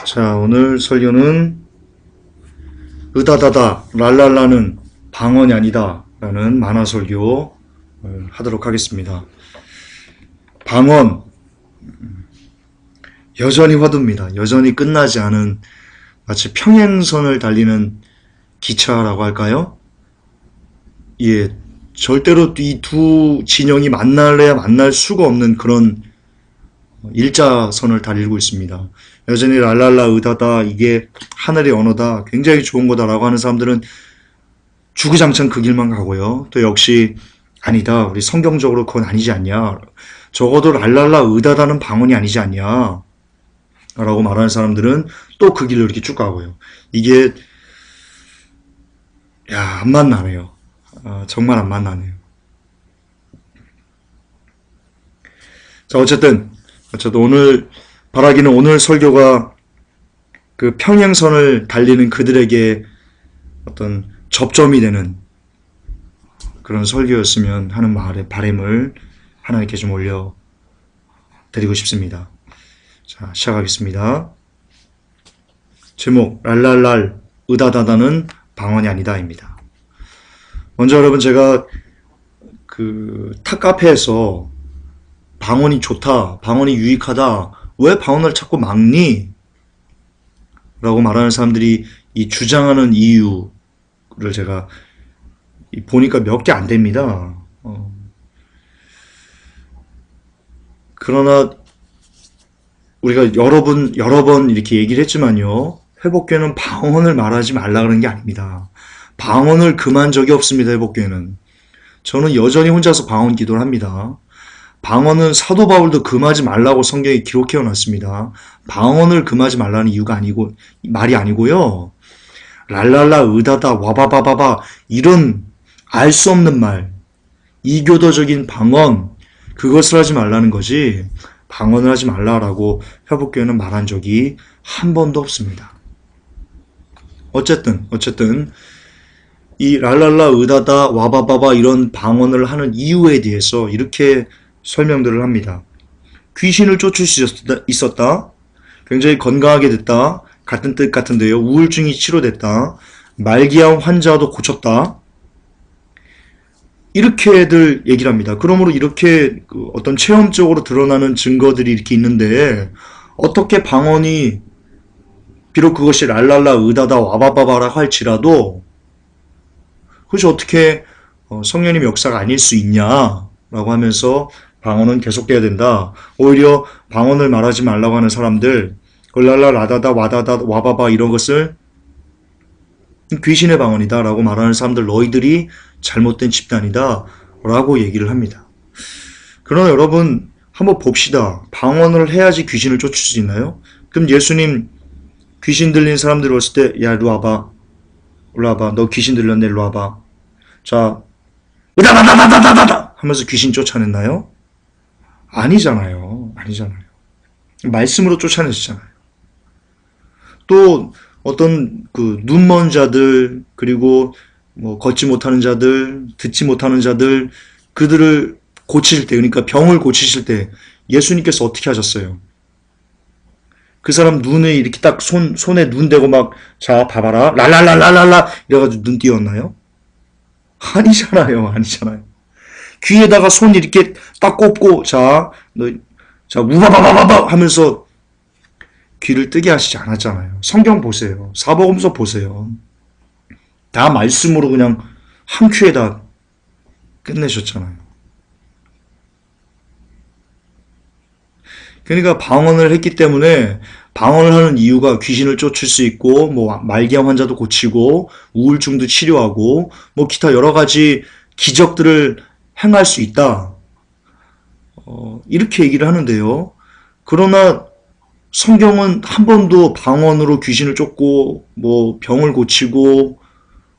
자, 오늘 설교는 으다다다 랄랄라는 방언이 아니다 라는 만화 설교 하도록 하겠습니다. 방언 여전히 화두입니다. 여전히 끝나지 않은 마치 평행선을 달리는 기차라고 할까요? 예, 절대로 이 두 진영이 만날래야 만날 수가 없는 그런 일자선을 달리고 있습니다. 여전히 랄랄라 으다다 이게 하늘의 언어다 굉장히 좋은 거다라고 하는 사람들은 주구장창 그 길만 가고요. 또 역시 아니다 우리 성경적으로 그건 아니지 않냐, 적어도 랄랄라 으다다는 방언이 아니지 않냐 라고 말하는 사람들은 또 그 길로 이렇게 쭉 가고요. 이게 안 만나네요. 정말 안 만나네요. 자, 어쨌든 오늘 바라기는 오늘 설교가 그 평행선을 달리는 그들에게 어떤 접점이 되는 그런 설교였으면 하는 바람을 하나님께 좀 올려드리고 싶습니다. 자, 시작하겠습니다. 제목 랄랄랄 으다다다는 방언이 아니다입니다. 먼저 여러분, 제가 그 탑카페에서 방언이 좋다, 방언이 유익하다, 왜 방언을 자꾸 막니? 라고 말하는 사람들이 이 주장하는 이유를 제가 보니까 몇 개 안 됩니다. 그러나 우리가 여러 번 이렇게 얘기를 했지만요, 회복교회는 방언을 말하지 말라 그러는 게 아닙니다. 방언을 금한 적이 없습니다. 회복교회는. 저는 여전히 혼자서 방언 기도를 합니다. 방언은 사도 바울도 금하지 말라고 성경에 기록해 놨습니다. 방언을 금하지 말라는 이유가 아니고, 말이 아니고요. 랄랄라 으다다 와바바바바 이런 알 수 없는 말, 이교도적인 방언, 그것을 하지 말라는 거지 방언을 하지 말라라고 회복교회는 말한 적이 한 번도 없습니다. 어쨌든 이 랄랄라 으다다 와바바바 이런 방언을 하는 이유에 대해서 이렇게 설명들을 합니다. 귀신을 쫓을 수 있었다. 굉장히 건강하게 됐다. 같은 뜻 같은데요. 우울증이 치료됐다. 말기암 환자도 고쳤다. 이렇게들 얘기를 합니다. 그러므로 이렇게 어떤 체험적으로 드러나는 증거들이 이렇게 있는데, 어떻게 방언이 비록 그것이 랄랄라 으다다 와바바바라 할지라도 그것이 어떻게 성령님 역사가 아닐 수 있냐라고 하면서 방언은 계속돼야 된다. 오히려 방언을 말하지 말라고 하는 사람들, 랄랄라 라다다 와다다 와바바 이런 것을 귀신의 방언이다 라고 말하는 사람들, 너희들이 잘못된 집단이다 라고 얘기를 합니다. 그러나 여러분, 한번 봅시다. 방언을 해야지 귀신을 쫓을 수 있나요? 그럼 예수님 귀신 들린 사람들 왔을 때, 야, 일로 와봐. 너 귀신 들렸네, 일로 와봐. 자, 으다다다다다다다 하면서 귀신 쫓아냈나요? 아니잖아요. 말씀으로 쫓아내시잖아요. 또 어떤 그 눈먼 자들, 그리고 뭐 걷지 못하는 자들, 듣지 못하는 자들, 그들을 고치실 때, 그러니까 병을 고치실 때 예수님께서 어떻게 하셨어요? 그 사람 눈에 이렇게 딱 손에 눈 대고 막, 자, 봐봐라, 랄랄랄랄랄라 이래가지고 눈 띄웠나요? 아니잖아요. 귀에다가 손 이렇게 딱 꼽고, 자, 우바바바바바 하면서 귀를 뜨게 하시지 않았잖아요. 성경 보세요. 사복음서 보세요. 다 말씀으로 그냥 한 큐에다 끝내셨잖아요. 그러니까 방언을 했기 때문에, 방언을 하는 이유가 귀신을 쫓을 수 있고, 뭐 말기암 환자도 고치고, 우울증도 치료하고, 뭐 기타 여러 가지 기적들을 행할 수 있다. 이렇게 얘기를 하는데요. 그러나 성경은 한 번도 방언으로 귀신을 쫓고, 뭐 병을 고치고,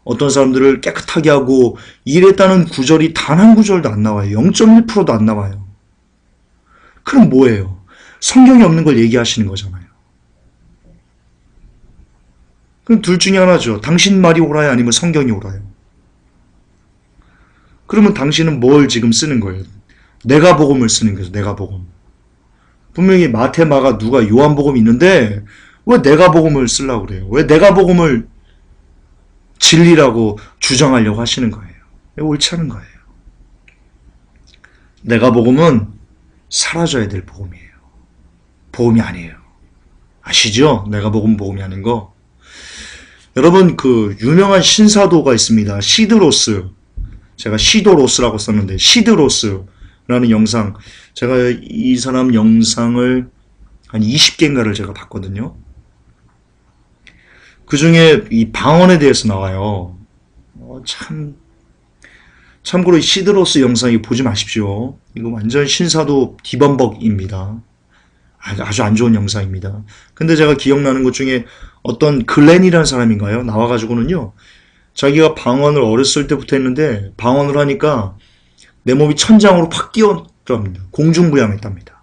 어떤 사람들을 깨끗하게 하고 이랬다는 구절이 단 한 구절도 안 나와요. 0.1%도 안 나와요. 그럼 뭐예요? 성경이 없는 걸 얘기하시는 거잖아요. 그럼 둘 중에 하나죠. 당신 말이 옳아요? 아니면 성경이 옳아요? 그러면 당신은 뭘 지금 쓰는 거예요? 내가 복음을 쓰는 거죠. 내가 복음. 분명히 마태, 마가, 누가, 요한복음이 있는데 왜 내가 복음을 쓰려고 그래요? 왜 내가 복음을 진리라고 주장하려고 하시는 거예요? 옳지 않은 거예요. 내가 복음은 사라져야 될 복음이에요. 복음이 아니에요. 아시죠? 내가 복음이 아닌 거. 여러분, 그 유명한 신사도가 있습니다. 시드로스. 제가 시도로스라고 썼는데 시드로스라는 영상, 제가 이 사람 영상을 한 20개인가를 제가 봤거든요. 그 중에 이 방언에 대해서 나와요. 참고로 이 시드로스 영상이 보지 마십시오. 이거 완전 신사도 디범벅입니다. 아주 안 좋은 영상입니다. 근데 제가 기억나는 것 중에 어떤 글렌이라는 사람인가요? 나와가지고는요, 자기가 방언을 어렸을 때부터 했는데 방언을 하니까 내 몸이 천장으로 팍 뛰어들어갑니다. 공중부양했답니다.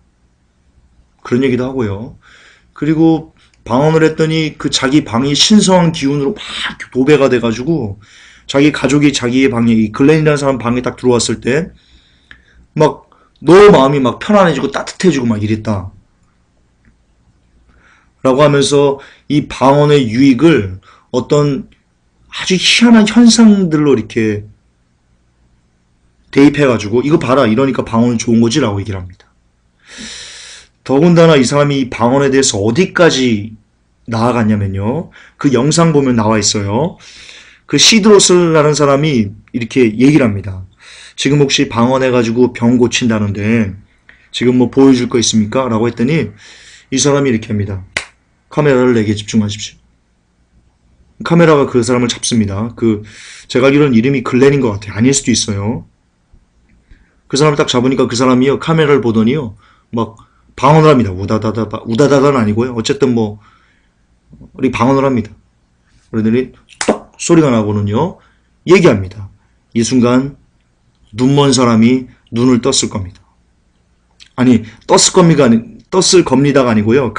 그런 얘기도 하고요. 그리고 방언을 했더니 그 자기 방이 신성한 기운으로 막 도배가 돼가지고 자기 가족이 자기의 방에, 이 글렌이라는 사람 방에 딱 들어왔을 때 막 너 마음이 막 편안해지고 따뜻해지고 막 이랬다 라고 하면서 이 방언의 유익을 어떤 아주 희한한 현상들로 이렇게 대입해가지고 이거 봐라 이러니까 방언은 좋은 거지 라고 얘기를 합니다. 더군다나 이 사람이 방언에 대해서 어디까지 나아갔냐면요, 그 영상 보면 나와 있어요. 그 시드로스라는 사람이 이렇게 얘기를 합니다. 지금 혹시 방언해가지고 병 고친다는데 지금 뭐 보여줄 거 있습니까? 라고 했더니 이 사람이 이렇게 합니다. 카메라를 내게 집중하십시오. 카메라가 그 사람을 잡습니다. 제가 알기로는 이름이 글렌인 것 같아요. 아닐 수도 있어요. 그 사람을 딱 잡으니까 그 사람이요, 카메라를 보더니요, 막 방언을 합니다. 우다다다는 아니고요. 어쨌든 뭐 우리 방언을 합니다. 그러더니 딱 소리가 나고는요, 얘기합니다. 이 순간 눈먼 사람이 눈을 떴을 겁니다. 아니, 떴을 겁니다가 아니고요,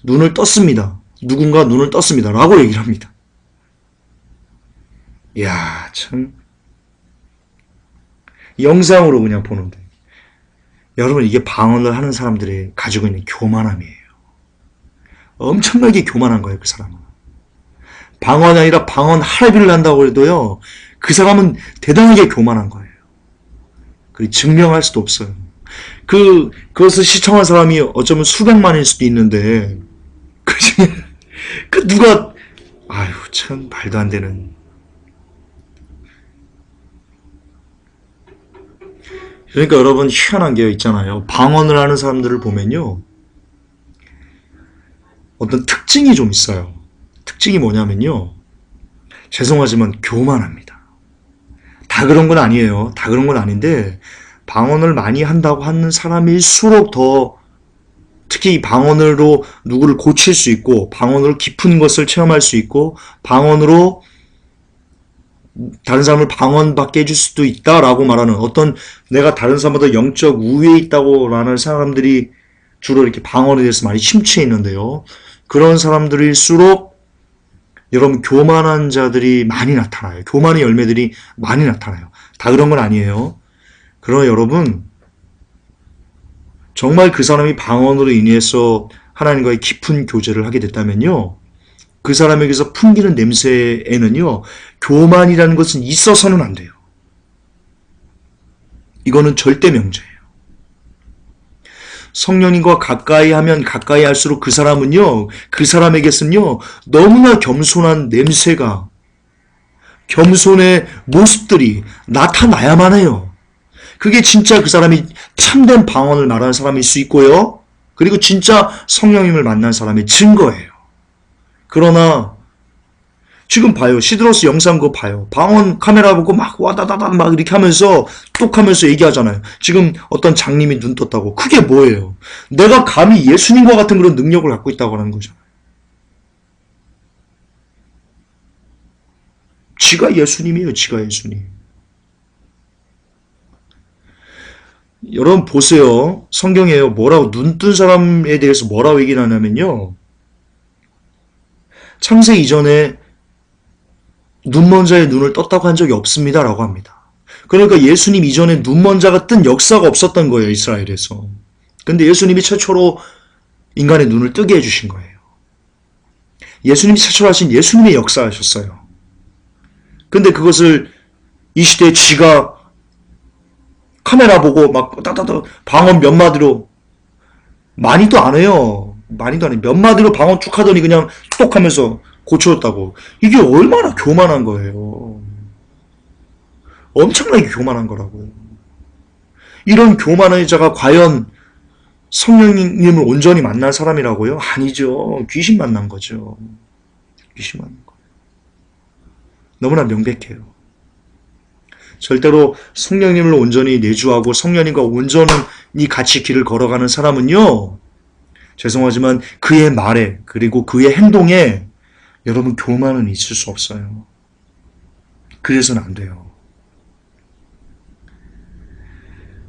눈을 떴습니다. 누군가 눈을 떴습니다. 라고 얘기를 합니다. 이야, 참. 영상으로 그냥 보는데. 여러분, 이게 방언을 하는 사람들이 가지고 있는 교만함이에요. 엄청나게 교만한 거예요, 그 사람은. 방언이 아니라 방언 할애비를 한다고 해도요, 그 사람은 대단하게 교만한 거예요. 그리고 증명할 수도 없어요. 그것을 시청한 사람이 어쩌면 수백만일 수도 있는데, 누가, 아유, 참, 말도 안 되는. 그러니까 여러분, 희한한 게 있잖아요. 방언을 하는 사람들을 보면요, 어떤 특징이 좀 있어요. 특징이 뭐냐면요, 죄송하지만 교만합니다. 다 그런 건 아니에요. 다 그런 건 아닌데, 방언을 많이 한다고 하는 사람일수록 더, 특히 방언으로 누구를 고칠 수 있고, 방언으로 깊은 것을 체험할 수 있고, 방언으로 다른 사람을 방언받게 해줄 수도 있다라고 말하는, 어떤 내가 다른 사람보다 영적 우위에 있다고 말하는 사람들이 주로 이렇게 방언에 대해서 많이 심취해 있는데요. 그런 사람들일수록 여러분, 교만한 자들이 많이 나타나요. 교만의 열매들이 많이 나타나요. 다 그런 건 아니에요. 그러나 여러분, 정말 그 사람이 방언으로 인해서 하나님과의 깊은 교제를 하게 됐다면요, 그 사람에게서 풍기는 냄새에는요, 교만이라는 것은 있어서는 안 돼요. 이거는 절대 명제예요. 성령님과 가까이 하면 가까이 할수록 그 사람은요, 그 사람에게서는요, 너무나 겸손한 냄새가, 겸손의 모습들이 나타나야만 해요. 그게 진짜 그 사람이 참된 방언을 말하는 사람일 수 있고요, 그리고 진짜 성령님을 만난 사람의 증거예요. 그러나 지금 봐요. 시드로스 영상 그거 봐요. 방언 카메라 보고 막 와다다다 막 이렇게 하면서 똑 하면서 얘기하잖아요. 지금 어떤 장님이 눈 떴다고. 그게 뭐예요? 내가 감히 예수님과 같은 그런 능력을 갖고 있다고 하는 거잖아요. 지가 예수님이에요. 지가 예수님. 여러분 보세요. 성경에요. 뭐라고, 눈 뜬 사람에 대해서 뭐라고 얘기를 하냐면요, 창세 이전에 눈먼 자의 눈을 떴다고 한 적이 없습니다 라고 합니다. 그러니까 예수님 이전에 눈먼 자가 뜬 역사가 없었던 거예요, 이스라엘에서. 근데 예수님이 최초로 인간의 눈을 뜨게 해주신 거예요. 예수님이 창출하신 예수님의 역사하셨어요. 근데 그것을 이 시대에 지가 카메라 보고 막 따다다 방언 몇 마디로, 많이도 안 해요. 많이도 안 해요. 몇 마디로 방언 쭉 하더니 그냥 뚝 하면서 고쳐졌다고. 이게 얼마나 교만한 거예요. 엄청나게 교만한 거라고요. 이런 교만한 자가 과연 성령님을 온전히 만날 사람이라고요? 아니죠. 귀신 만난 거죠. 귀신 만난 거. 너무나 명백해요. 절대로 성령님을 온전히 내주하고 성령님과 온전히 같이 길을 걸어가는 사람은요, 죄송하지만 그의 말에 그리고 그의 행동에 여러분 교만은 있을 수 없어요. 그래서는 안 돼요.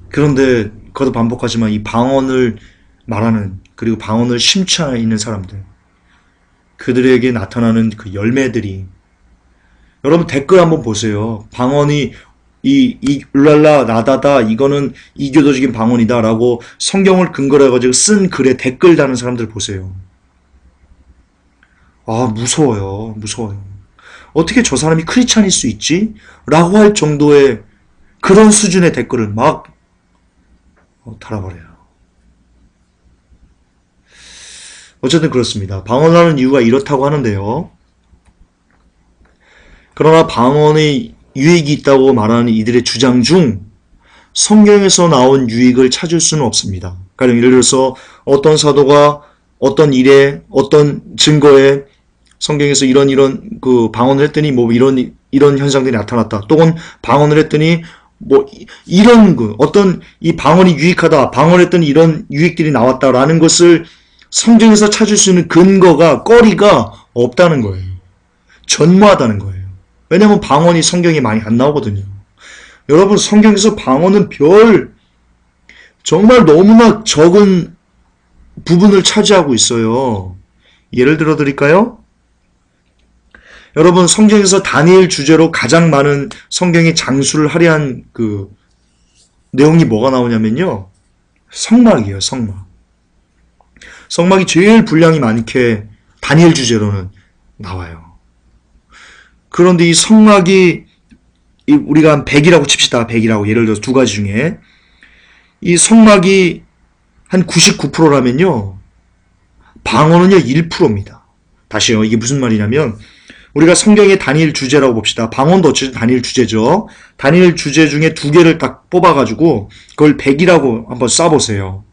그런데 거듭 반복하지만 이 방언을 말하는, 그리고 방언을 심취해 있는 사람들, 그들에게 나타나는 그 열매들이, 여러분 댓글 한번 보세요. 방언이 울랄라 나다다 이거는 이교도적인 방언이다 라고 성경을 근거로 해가지고 쓴 글에 댓글 다는 사람들 보세요. 아, 무서워요. 무서워요. 어떻게 저 사람이 크리스찬일 수 있지? 라고 할 정도의 그런 수준의 댓글을 막 달아버려요. 어쨌든 그렇습니다. 방언하는 이유가 이렇다고 하는데요. 그러나 방언의 유익이 있다고 말하는 이들의 주장 중 성경에서 나온 유익을 찾을 수는 없습니다. 가령 예를 들어서 어떤 사도가 어떤 일에, 어떤 증거에 성경에서 이런 그 방언을 했더니 뭐 이런 현상들이 나타났다. 또는 방언을 했더니 뭐 이런 그 어떤 이 방언이 유익하다, 방언을 했더니 이런 유익들이 나왔다라는 것을 성경에서 찾을 수 있는 근거가, 거리가 없다는 거예요. 전무하다는 거예요. 왜냐하면 방언이 성경에 많이 안 나오거든요. 여러분, 성경에서 방언은 정말 너무나 적은 부분을 차지하고 있어요. 예를 들어 드릴까요? 여러분, 성경에서 다니엘 주제로 가장 많은 성경의 장수를 할애한 그 내용이 뭐가 나오냐면요. 성막이에요, 성막. 성막이 제일 분량이 많게 다니엘 주제로는 나와요. 그런데 이 성막이, 우리가 한 100이라고 칩시다. 100이라고. 예를 들어서 두 가지 중에. 이 성막이 한 99%라면요. 방언은요, 1%입니다. 다시요. 이게 무슨 말이냐면, 우리가 성경의 다니엘 주제라고 봅시다. 방언도 어쨌든 다니엘 주제죠. 다니엘 주제 중에 두 개를 딱 뽑아가지고, 그걸 100이라고 한번 쏴보세요.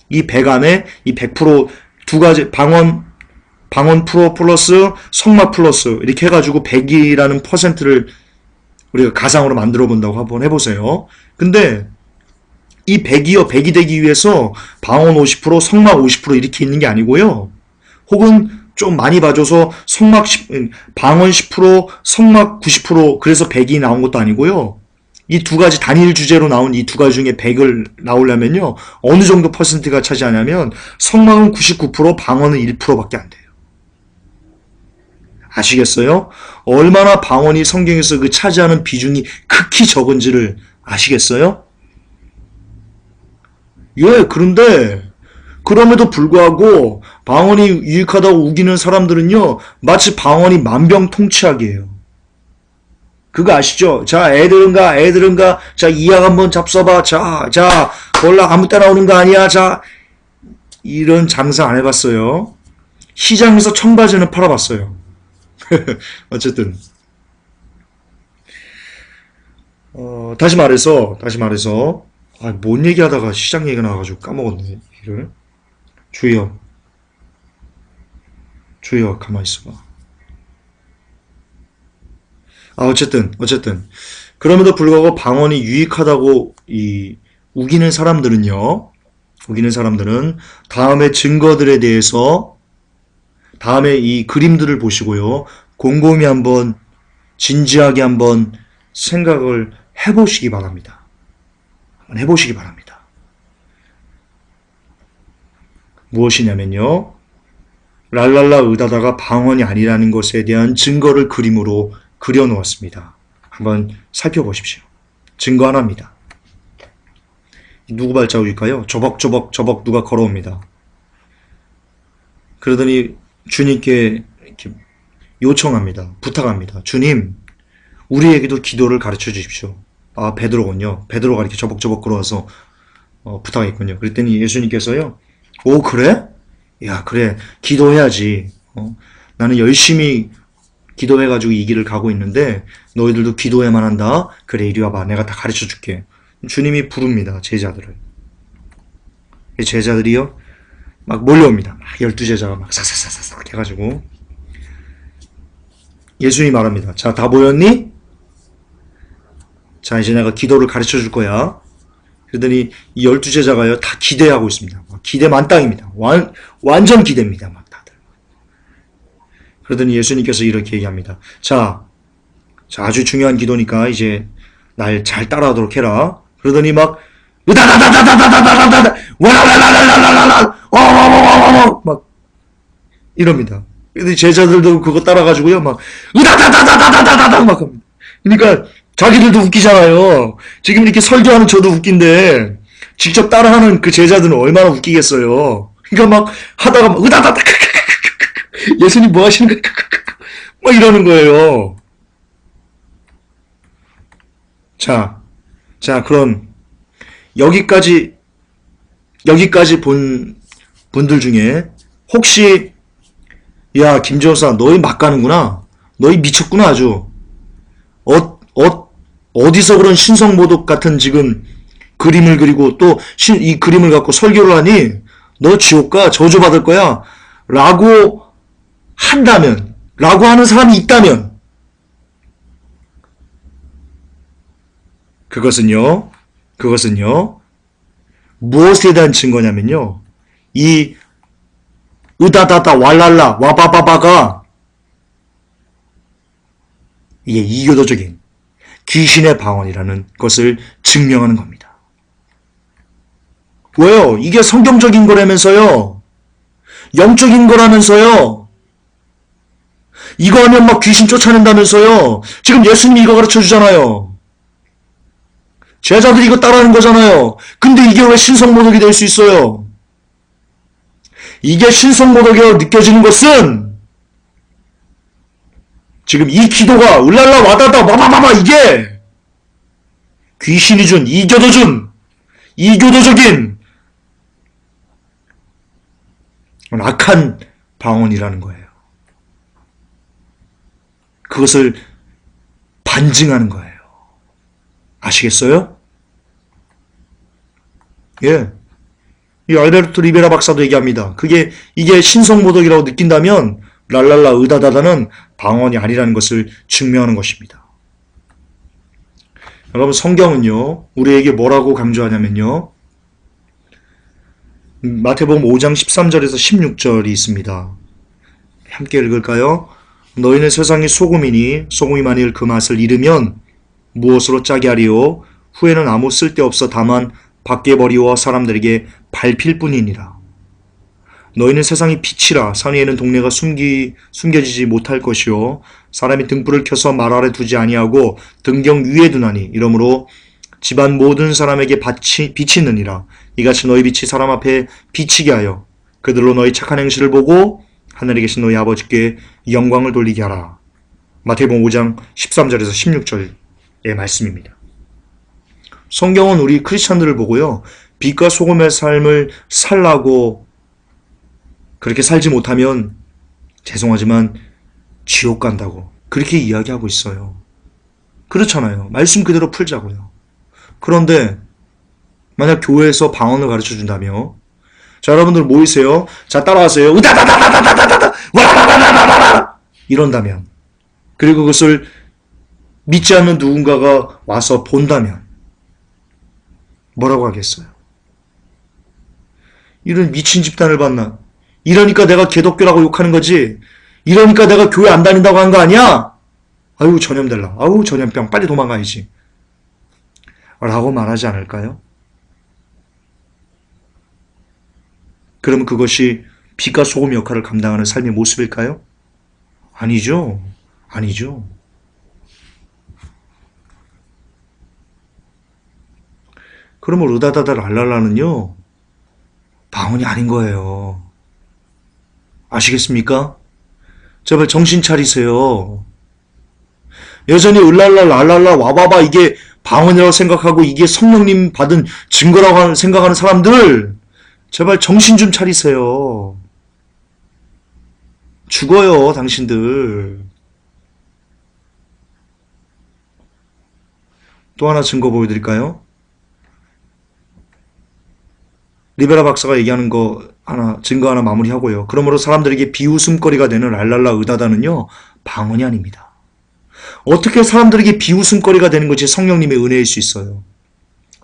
이 100 안에 이 100% 두 가지, 방언 프로 플러스 성막 플러스 이렇게 해가지고 100이라는 퍼센트를 우리가 가상으로 만들어 본다고 한번 해보세요. 근데 이 100이 되기 위해서 방언 50%, 성막 50% 이렇게 있는 게 아니고요. 혹은 좀 많이 봐줘서 방언 10%, 성막 90% 그래서 100이 나온 것도 아니고요. 이 두 가지 단일 주제로 나온 이 두 가지 중에 100을 나오려면요. 어느 정도 퍼센트가 차지하냐면 성막은 99%, 방언은 1%밖에 안 돼요. 아시겠어요? 얼마나 방언이 성경에서 그 차지하는 비중이 극히 적은지를 아시겠어요? 예, 그런데 그럼에도 불구하고 방언이 유익하다고 우기는 사람들은요, 마치 방언이 만병통치약이에요. 그거 아시죠? 자, 애들은가, 자, 이약 한번 잡숴봐. 자, 골라 아무 때나 오는 거 아니야. 자, 이런 장사 안 해봤어요. 시장에서 청바지는 팔아봤어요. 어쨌든. 다시 말해서, 뭔 얘기하다가 시장 얘기가 나와가지고 까먹었네, 이를. 주여, 가만히 있어봐. 어쨌든. 그럼에도 불구하고 방언이 유익하다고 우기는 사람들은 다음의 증거들에 대해서, 다음에 이 그림들을 보시고요. 곰곰이 한번, 진지하게 한번 생각을 해보시기 바랍니다. 한번 해보시기 바랍니다. 무엇이냐면요. 랄랄라 의다다가 방언이 아니라는 것에 대한 증거를 그림으로 그려놓았습니다. 한번 살펴보십시오. 증거 하나입니다. 누구 발자국일까요? 저벅 누가 걸어옵니다. 그러더니 주님께 이렇게 요청합니다. 부탁합니다. 주님, 우리에게도 기도를 가르쳐 주십시오. 아, 베드로군요. 베드로가 이렇게 저벅저벅 걸어와서 부탁했군요. 그랬더니 예수님께서요. 오, 그래? 야, 그래. 기도해야지. 나는 열심히 기도해가지고 이 길을 가고 있는데 너희들도 기도해야만 한다. 그래, 이리 와봐. 내가 다 가르쳐 줄게. 주님이 부릅니다. 제자들을. 이 제자들이요. 막 몰려옵니다. 막 12제자가 막 싹싹싹싹 해가지고 예수님이 말합니다. 자, 다 모였니? 자, 이제 내가 기도를 가르쳐 줄 거야. 그러더니 이 12제자가요. 다 기대하고 있습니다. 기대 만땅입니다. 완전 기대입니다. 막 다들. 그러더니 예수님께서 이렇게 얘기합니다. 자, 아주 중요한 기도니까 이제 날 잘 따라하도록 해라. 그러더니 막 으다다다다다다다다다다 와라라라라라라라 와와와와와 막 이럽니다. 근데 제자들도 그거 따라가지고요 막 으다다다다다다다다 막 합니다. 그러니까 자기들도 웃기잖아요. 지금 이렇게 설교하는 저도 웃긴데 직접 따라하는 그 제자들은 얼마나 웃기겠어요. 그러니까 막 하다가 막 으다다다 예수님 뭐 하시는 거야? 막 이러는 거예요. 자, 그럼 여기까지 본 분들 중에 혹시 야, 김지호사 너희 막 가는구나. 너희 미쳤구나 아주. 어디서 그런 신성모독 같은 지금 그림을 그리고 또 이 그림을 갖고 설교를 하니 너 지옥 가 저주받을 거야. 라고 한다면, 라고 하는 사람이 있다면 그것은요 무엇에 대한 증거냐면요 이 으다다다 왈랄라 와바바바가 이게 이교도적인 귀신의 방언이라는 것을 증명하는 겁니다. 왜요? 이게 성경적인 거라면서요. 영적인 거라면서요. 이거 하면 막 귀신 쫓아낸다면서요. 지금 예수님이 이거 가르쳐 주잖아요. 제자들이 이거 따라하는 거잖아요. 근데 이게 왜 신성모독이 될 수 있어요? 이게 신성모독이라고 느껴지는 것은 지금 이 기도가 울랄라 와다다 와바바바 이게 귀신이 준 이교도적인 악한 방언이라는 거예요. 그것을 반증하는 거예요. 아시겠어요? 예. 이 알베르토 리베라 박사도 얘기합니다. 이게 신성모독이라고 느낀다면 랄랄라 으다다다는 방언이 아니라는 것을 증명하는 것입니다. 여러분 성경은요 우리에게 뭐라고 강조하냐면요 마태복음 5장 13절에서 16절이 있습니다. 함께 읽을까요? 너희는 세상의 소금이니 소금이 만일 그 맛을 잃으면 무엇으로 짜게 하리요? 후에는 아무 쓸데없어 다만 밖에 버리워 사람들에게 밟힐 뿐이니라. 너희는 세상의 빛이라. 산위에는 동네가 숨겨지지 못할 것이요 사람이 등불을 켜서 말 아래 두지 아니하고 등경 위에 두나니 이러므로 집안 모든 사람에게 비치느니라. 이같이 너희 빛이 사람 앞에 비치게 하여 그들로 너희 착한 행실을 보고 하늘에 계신 너희 아버지께 영광을 돌리게 하라. 마태복음 5장 13절에서 16절의 말씀입니다. 성경은 우리 크리스찬들을 보고요 빛과 소금의 삶을 살라고 그렇게 살지 못하면 죄송하지만 지옥 간다고 그렇게 이야기하고 있어요. 그렇잖아요. 말씀 그대로 풀자고요. 그런데 만약 교회에서 방언을 가르쳐 준다며 자 여러분들 모이세요. 자 따라하세요. 으다다다다다다다다 와라라라라라라 이런다면 그리고 그것을 믿지 않는 누군가가 와서 본다면 뭐라고 하겠어요? 이런 미친 집단을 봤나? 이러니까 내가 개독교라고 욕하는 거지. 이러니까 내가 교회 안 다닌다고 한 거 아니야? 아유 전염될라. 아유 전염병 빨리 도망가야지. 라고 말하지 않을까요? 그러면 그것이 빛과 소금 역할을 감당하는 삶의 모습일까요? 아니죠. 아니죠. 그러면 으다다다 랄랄라는요 방언이 아닌 거예요. 아시겠습니까? 제발 정신 차리세요. 여전히 을랄라 랄랄라 와봐봐 이게 방언이라고 생각하고 이게 성령님 받은 증거라고 생각하는 사람들 제발 정신 좀 차리세요. 죽어요 당신들. 또 하나 증거 보여드릴까요? 리베라 박사가 얘기하는 거 하나 증거 하나 마무리하고요. 그러므로 사람들에게 비웃음거리가 되는 랄랄라 의다다는요 방언이 아닙니다. 어떻게 사람들에게 비웃음거리가 되는 것이 성령님의 은혜일 수 있어요?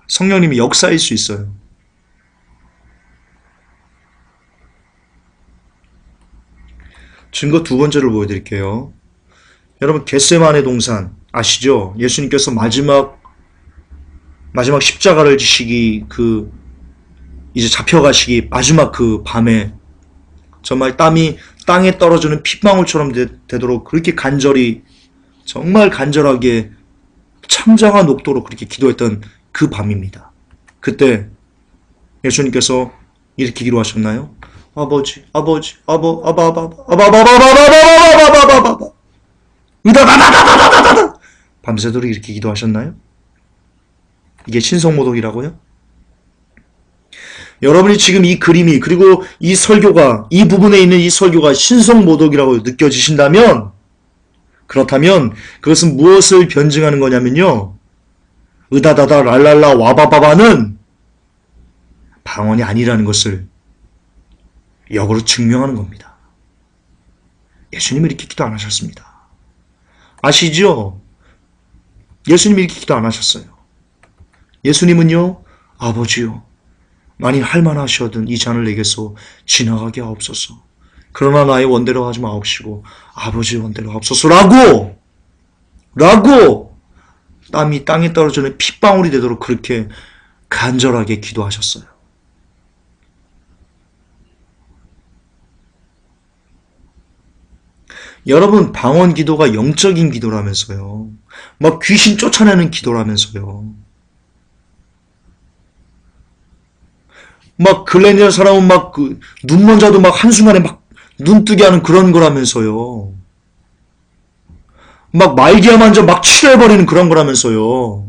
성령님의 역사일 수 있어요. 증거 두 번째를 보여드릴게요. 여러분 겟세마네 동산 아시죠? 예수님께서 마지막 십자가를 지시기 이제 잡혀가시기 마지막 그 밤에 정말 땀이 땅에 떨어지는 핏방울처럼 되도록 그렇게 간절히 정말 간절하게 참장한 녹도로 그렇게 기도했던 그 밤입니다. 그때 예수님께서 이렇게 기도하셨나요? 아버지, 아버지, 으다다다다다다다다다 밤새도록 이렇게 기도하셨나요? 이게 신성모독이라고요? 여러분이 지금 이 그림이 그리고 이 설교가 이 부분에 있는 이 설교가 신성모독이라고 느껴지신다면 그렇다면 그것은 무엇을 변증하는 거냐면요. 으다다다 랄랄라 와바바바는 방언이 아니라는 것을 역으로 증명하는 겁니다. 예수님은 이렇게 기도 안 하셨습니다. 아시죠? 예수님이 이렇게 기도 안 하셨어요. 예수님은요. 아버지요. 만일 할만하시거든 이 잔을 내게서 지나가게 하옵소서. 그러나 나의 원대로 하지 마옵시고 아버지의 원대로 하옵소서 라고 땀이 땅에 떨어지는 핏방울이 되도록 그렇게 간절하게 기도하셨어요. 여러분 방언 기도가 영적인 기도라면서요. 막 귀신 쫓아내는 기도라면서요. 막 글래니아 사람은 막 눈먼 자도 막 한순간에 막 눈뜨게 하는 그런 거라면서요. 막 말기암 환자 막 치료해버리는 그런 거라면서요.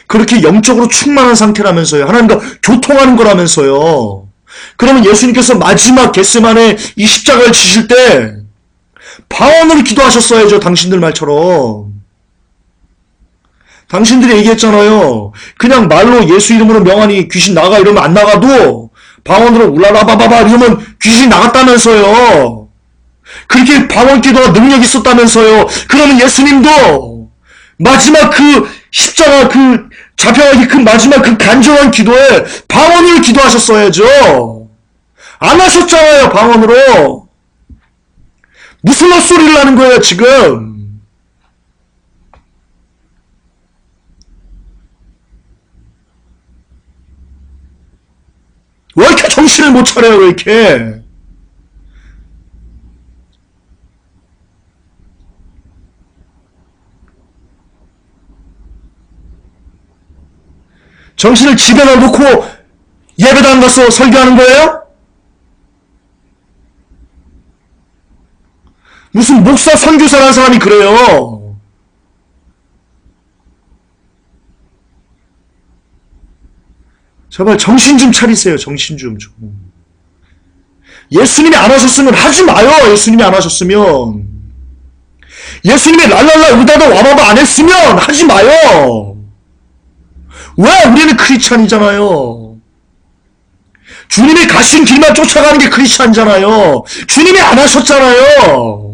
그렇게 영적으로 충만한 상태라면서요. 하나님과 교통하는 거라면서요. 그러면 예수님께서 마지막 겟세마네 이 십자가를 지실 때 방언으로 기도하셨어야죠. 당신들 말처럼. 당신들이 얘기했잖아요. 그냥 말로 예수 이름으로 명하니 귀신 나가 이러면 안 나가도 방언으로 울라라바바바 이러면 귀신 나갔다면서요. 그렇게 방언 기도가 능력이 있었다면서요. 그러면 예수님도 마지막 그 십자가 그 잡혀가기 그 마지막 그 간절한 기도에 방언으로 기도하셨어야죠. 안 하셨잖아요. 방언으로. 무슨 헛소리를 하는 거예요 지금. 왜 이렇게 정신을 못 차려요, 왜 이렇게? 정신을 집에 놔놓고 예배도 안 가서 설교하는 거예요? 무슨 목사 선교사라는 사람이 그래요. 제발 정신 좀 차리세요. 정신 좀. 예수님이 안 하셨으면 하지 마요. 예수님이 안 하셨으면. 예수님이 랄랄라 의다다 와봐봐 안 했으면 하지 마요. 왜? 우리는 크리스찬이잖아요. 주님이 가신 길만 쫓아가는 게 크리스찬이잖아요. 주님이 안 하셨잖아요.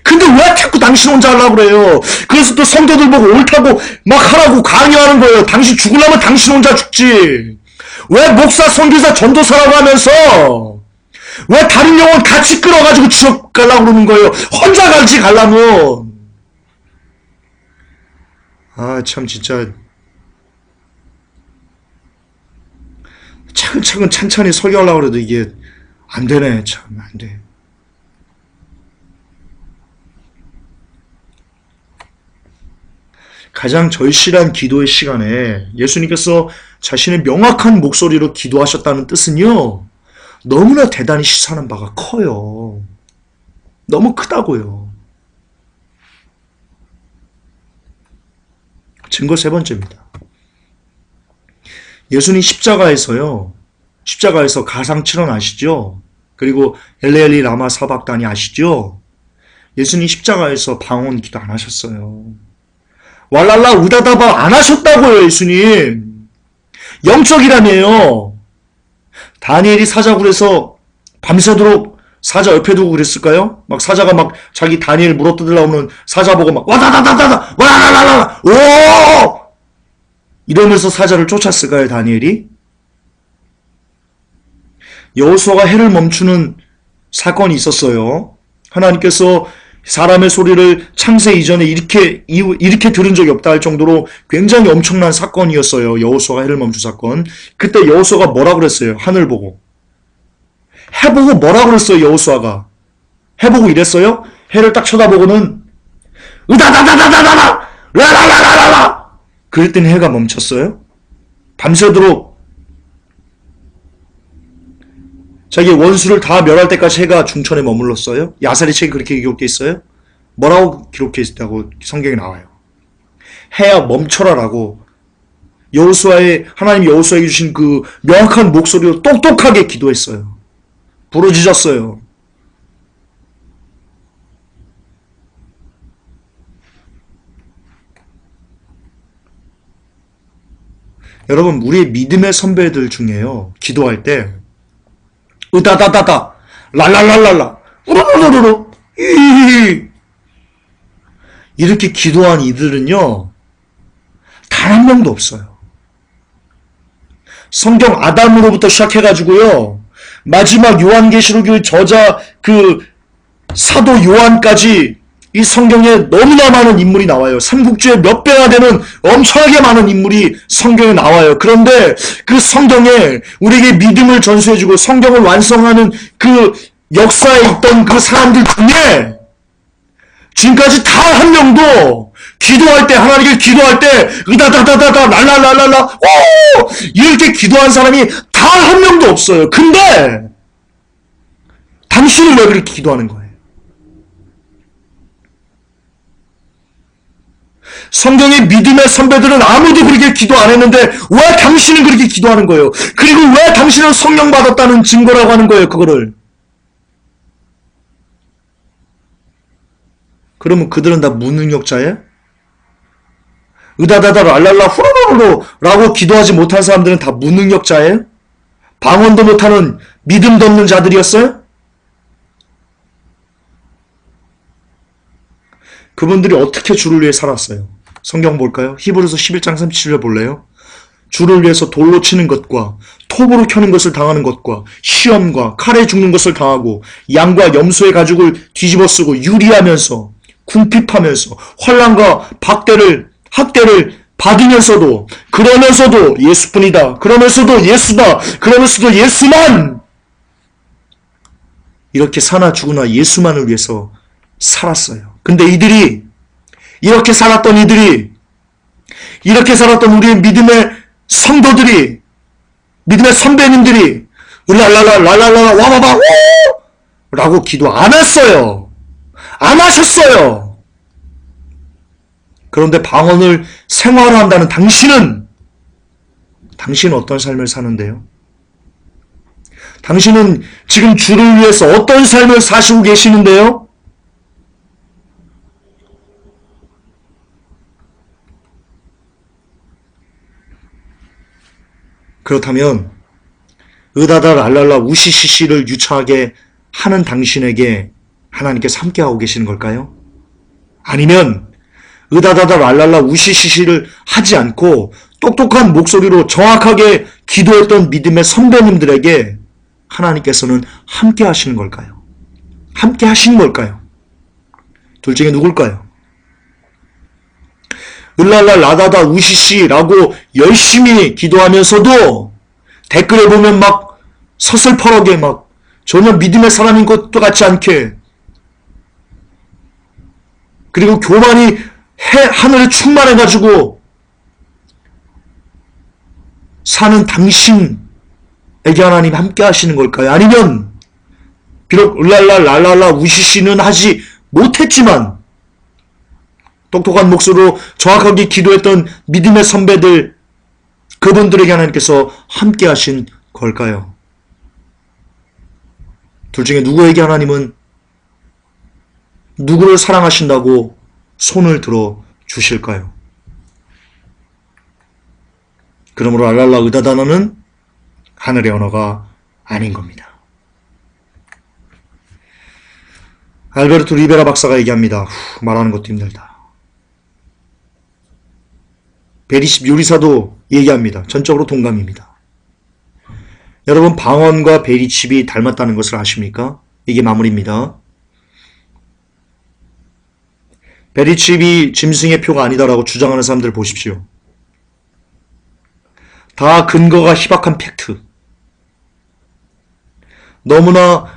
근데 왜 자꾸 당신 혼자 하려고 그래요? 그래서 또 성도들 보고 옳다고 막 하라고 강요하는 거예요. 당신 죽으려면 당신 혼자 죽지. 왜 목사, 선교사, 전도사라고 하면서 왜 다른 영혼 같이 끌어가지고 지옥 가려고 그러는 거예요? 혼자 같이 가려면. 아, 참 진짜 차근차근 찬찬히 설교하려고 해도 이게 안 되네. 참 안 돼. 가장 절실한 기도의 시간에 예수님께서 자신의 명확한 목소리로 기도하셨다는 뜻은요. 너무나 대단히 시사하는 바가 커요. 너무 크다고요. 증거 세 번째입니다. 예수님 십자가에서 가상 칠언 아시죠? 그리고 엘레엘리 라마 사박다니 아시죠? 예수님 십자가에서 방언 기도 안 하셨어요. 왈랄라 우다다바 안 하셨다고요, 예수님. 영적이라며요. 다니엘이 사자굴에서 밤새도록 사자 옆에 두고 그랬을까요? 막 사자가 막 자기 다니엘 물어뜯으려면 사자 보고 막 와다다다다다 와라라라라 오 이러면서 사자를 쫓았을까요, 다니엘이? 여호수아가 해를 멈추는 사건이 있었어요. 하나님께서 사람의 소리를 창세 이전에 이렇게 들은 적이 없다 할 정도로 굉장히 엄청난 사건이었어요. 여호수아가 해를 멈춘 사건. 그때 여호수아가 뭐라 그랬어요? 하늘 보고. 해 보고 뭐라 그랬어요, 여호수아가? 해 보고 이랬어요? 해를 딱 쳐다보고는 으다다다다다다다 라라라라라라 그럴 땐 해가 멈췄어요? 밤새도록 자기 원수를 다 멸할 때까지 해가 중천에 머물렀어요? 야살의 책이 그렇게 기록되어 있어요? 뭐라고 기록되어 있다고 성경에 나와요? 해야 멈춰라라고 하나님 여호수아에게 주신 그 명확한 목소리로 똑똑하게 기도했어요. 부르짖었어요. 여러분, 우리의 믿음의 선배들 중에요. 기도할 때 으다다다다 랄랄랄랄라 우르르르르 이렇게 기도한 이들은요, 단 한 명도 없어요. 성경 아담으로부터 시작해가지고요, 마지막 요한계시록의 저자 그 사도 요한까지 이 성경에 너무나 많은 인물이 나와요. 삼국지의 몇 배나 되는 엄청나게 많은 인물이 성경에 나와요. 그런데 그 성경에 우리에게 믿음을 전수해주고 성경을 완성하는 그 역사에 있던 그 사람들 중에 지금까지 다 한 명도 기도할 때, 하나님께 기도할 때 으다다다다다 랄랄랄랄라 오 이렇게 기도한 사람이 다 한 명도 없어요. 근데 당신은 왜 그렇게 기도하는 거예요? 성경의 믿음의 선배들은 아무도 그렇게 기도 안 했는데 왜 당신은 그렇게 기도하는 거예요? 그리고 왜 당신은 성령 받았다는 증거라고 하는 거예요, 그거를? 그러면 그들은 다 무능력자예요? 으다다다 랄랄라 후루루루 라고 기도하지 못한 사람들은 다 무능력자예요? 방언도 못하는 믿음도 없는 자들이었어요? 그분들이 어떻게 주를 위해 살았어요? 성경 볼까요? 히브리서 11장 37절 볼래요? 주를 위해서 돌로 치는 것과 톱으로 켜는 것을 당하는 것과 시험과 칼에 죽는 것을 당하고 양과 염소의 가죽을 뒤집어 쓰고 유리하면서 궁핍하면서 환난과 학대를 받으면서도 그러면서도 예수뿐이다. 그러면서도 예수다. 그러면서도 예수만 이렇게 사나 죽으나 예수만을 위해서 살았어요. 근데 이렇게 살았던 우리의 믿음의 성도들이, 믿음의 선배님들이 랄랄라 와봐봐 라고 기도 안 했어요. 안 하셨어요. 그런데 방언을 생활화한다는 당신은 어떤 삶을 사는데요? 당신은 지금 주를 위해서 어떤 삶을 사시고 계시는데요? 그렇다면 으다다 랄랄라 우시시시를 유창하게 하는 당신에게 하나님께서 함께하고 계시는 걸까요? 아니면 으다다다 랄랄라 우시시시를 하지 않고 똑똑한 목소리로 정확하게 기도했던 믿음의 선배님들에게 하나님께서는 함께 하시는 걸까요? 함께 하시는 걸까요? 둘 중에 누굴까요? 을랄라 라다다 우시시라고 열심히 기도하면서도 댓글에 보면 막 서슬퍼러게 막 전혀 믿음의 사람인 것도 같지 않게, 그리고 교만이 하늘에 충만해가지고 사는 당신에게 하나님 함께 하시는 걸까요? 아니면 비록 랄랄라 우시시는 하지 못했지만 똑똑한 목소리로 정확하게 기도했던 믿음의 선배들, 그분들에게 하나님께서 함께 하신 걸까요? 둘 중에 누구에게 하나님은 누구를 사랑하신다고 손을 들어 주실까요? 그러므로 알랄라 의다다나는 하늘의 언어가 아닌 겁니다. 알베르토 리베라 박사가 얘기합니다. 말하는 것도 힘들다. 베리칩 요리사도 얘기합니다. 전적으로 동감입니다. 여러분, 방언과 베리칩이 닮았다는 것을 아십니까? 이게 마무리입니다. 베리칩이 짐승의 표가 아니다라고 주장하는 사람들 보십시오. 다 근거가 희박한 팩트. 너무나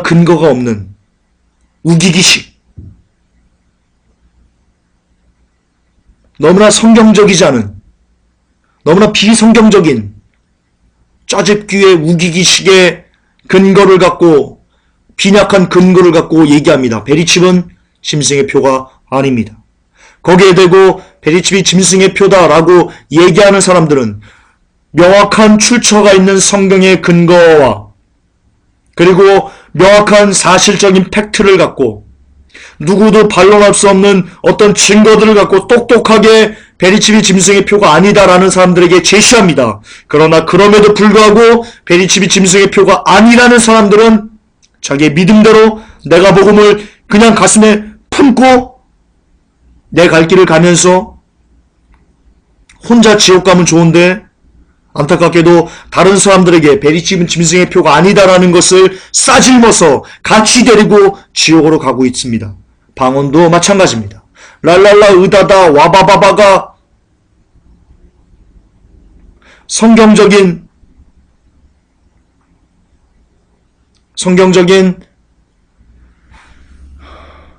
근거가 없는 우기기식. 너무나 성경적이지 않은, 너무나 비성경적인 짜집기의 우기기식의 근거를 갖고, 빈약한 근거를 갖고 얘기합니다. 베리칩은 짐승의 표가 아닙니다. 거기에 대고 베리칩이 짐승의 표다라고 얘기하는 사람들은 명확한 출처가 있는 성경의 근거와 그리고 명확한 사실적인 팩트를 갖고 누구도 반론할 수 없는 어떤 증거들을 갖고 똑똑하게 베리칩이 짐승의 표가 아니다라는 사람들에게 제시합니다. 그러나 그럼에도 불구하고 베리칩이 짐승의 표가 아니라는 사람들은 자기의 믿음대로 내가 복음을 그냥 가슴에 품고 내 갈 길을 가면서 혼자 지옥 가면 좋은데 안타깝게도 다른 사람들에게 베리칩은 짐승의 표가 아니다라는 것을 싸질머서 같이 데리고 지옥으로 가고 있습니다. 방언도 마찬가지입니다. 랄랄라 의다다 와바바바가 성경적인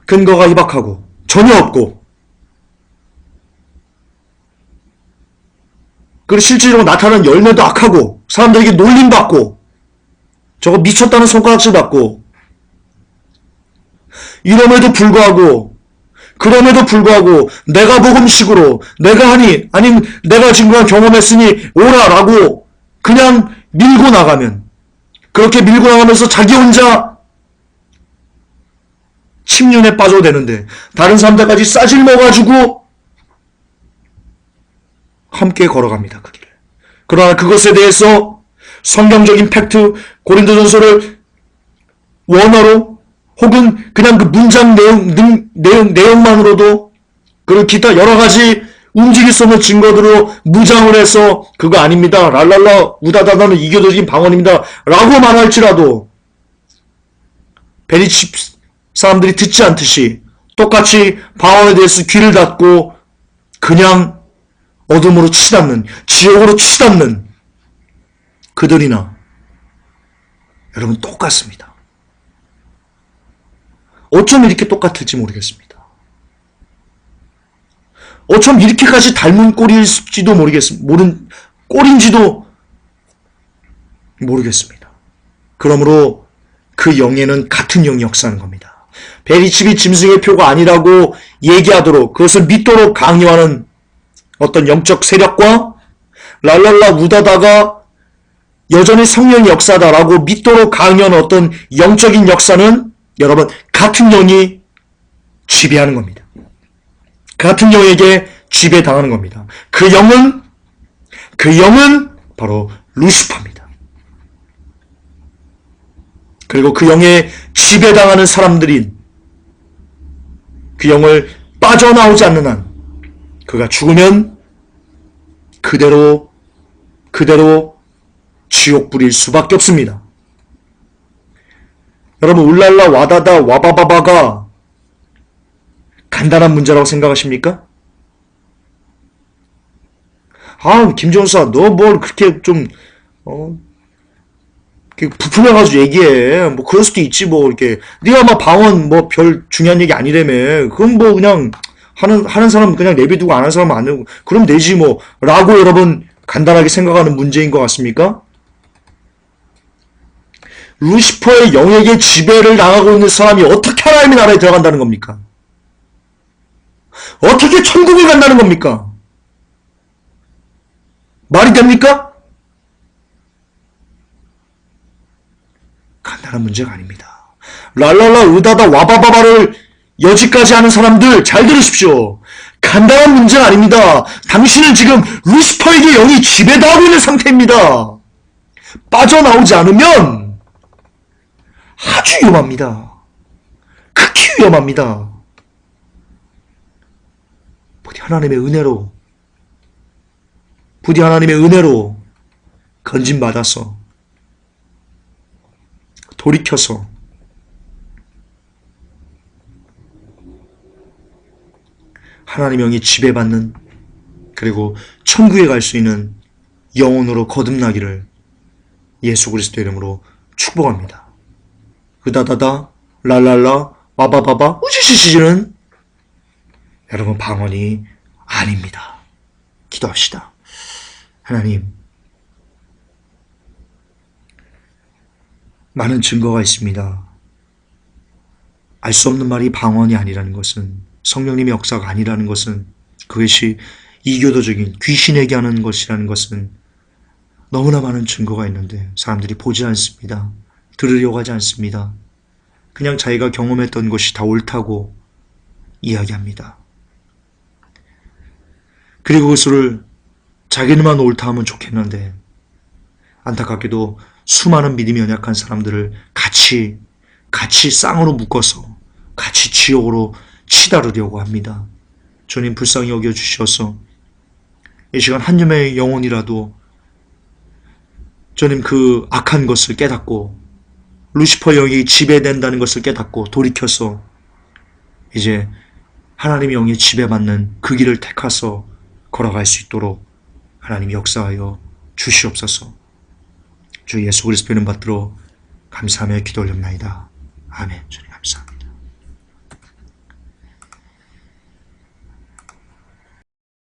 근거가 희박하고 전혀 없고 그리고 실질적으로 나타나는 열매도 악하고 사람들에게 놀림받고 저거 미쳤다는 손가락질 받고 이럼에도 불구하고 내가 복음식으로 내가 하니 아니면 내가 지금 경험했으니 오라라고 그냥 밀고 나가면 그렇게 밀고 나가면서 자기 혼자 침륜에 빠져도 되는데 다른 사람들까지 싸질러가지고 함께 걸어갑니다. 그 길을. 그러나 그것에 대해서 성경적인 팩트, 고린도전서를 원어로 혹은 그냥 그 문장 내용만으로도 그리고 기타 여러 가지 움직일 수 없는 증거들로 무장을 해서 그거 아닙니다. 랄랄라 우다다다는 이교도적인 방언입니다. 라고 말할지라도 베리칩 사람들이 듣지 않듯이 똑같이 방언에 대해서 귀를 닫고 그냥 어둠으로 치닫는, 지옥으로 치닫는 그들이나 여러분 똑같습니다. 어쩜 이렇게 똑같을지 모르겠습니다. 어쩜 이렇게까지 닮은 꼴일지도 꼴인지도 모르겠습니다. 그러므로 그 영에는 같은 영이 역사하는 겁니다. 베리칩이 짐승의 표가 아니라고 얘기하도록 그것을 믿도록 강요하는 어떤 영적 세력과 랄랄라 우다다가 여전히 성령의 역사다라고 믿도록 강요하는 어떤 영적인 역사는 여러분 같은 영이 지배하는 겁니다. 같은 영에게 지배당하는 겁니다. 그 영은 바로 루시퍼입니다. 그리고 그 영에 지배당하는 사람들인 그 영을 빠져나오지 않는 한 그가 죽으면 그대로 지옥불일 수밖에 없습니다. 여러분 울랄라 와다다 와바바바가 간단한 문제라고 생각하십니까? 김종사 너 뭘 그렇게 좀 부풀려가지고 얘기해. 뭐 그럴 수도 있지 뭐 이렇게 네가 막 방언 뭐 별 중요한 얘기 아니라며. 그럼 뭐 그냥 하는 사람 그냥 내비두고 안 하는 사람 안 하고 그럼 되지 뭐 라고 여러분 간단하게 생각하는 문제인 것 같습니까? 루시퍼의 영에게 지배를 당하고 있는 사람이 어떻게 하나님의 나라에 들어간다는 겁니까? 어떻게 천국을 간다는 겁니까? 말이 됩니까? 간단한 문제가 아닙니다. 랄랄라 으다다 와바바바를 여지까지 하는 사람들 잘 들으십시오. 간단한 문제가 아닙니다. 당신은 지금 루시퍼에게 영이 지배당하고 있는 상태입니다. 빠져나오지 않으면 아주 위험합니다. 극히 위험합니다. 부디 하나님의 은혜로 건진받아서 돌이켜서 하나님의 영이 지배받는, 그리고 천국에 갈 수 있는 영혼으로 거듭나기를 예수 그리스도 이름으로 축복합니다. 으다다다 랄랄라 와바바바 우지시시는 여러분 방언이 아닙니다. 기도합시다. 하나님, 많은 증거가 있습니다. 알 수 없는 말이 방언이 아니라는 것은, 성령님의 역사가 아니라는 것은, 그것이 이교도적인 귀신에게 하는 것이라는 것은 너무나 많은 증거가 있는데 사람들이 보지 않습니다. 들으려고 하지 않습니다. 그냥 자기가 경험했던 것이 다 옳다고 이야기합니다. 그리고 그것을 자기는만 옳다 하면 좋겠는데, 안타깝게도 수많은 믿음이 연약한 사람들을 같이 쌍으로 묶어서 같이 지옥으로 치다르려고 합니다. 주님 불쌍히 여겨주셔서 이 시간 한 념의 영혼이라도 주님 그 악한 것을 깨닫고 루시퍼 영이 지배된다는 것을 깨닫고 돌이켜서 이제 하나님의 영에 지배받는 그 길을 택해서 걸어갈 수 있도록 하나님 역사하여 주시옵소서. 주 예수 그리스도 이름 받들어 감사하며 기도 올립나이다. 아멘. 주님 감사합니다.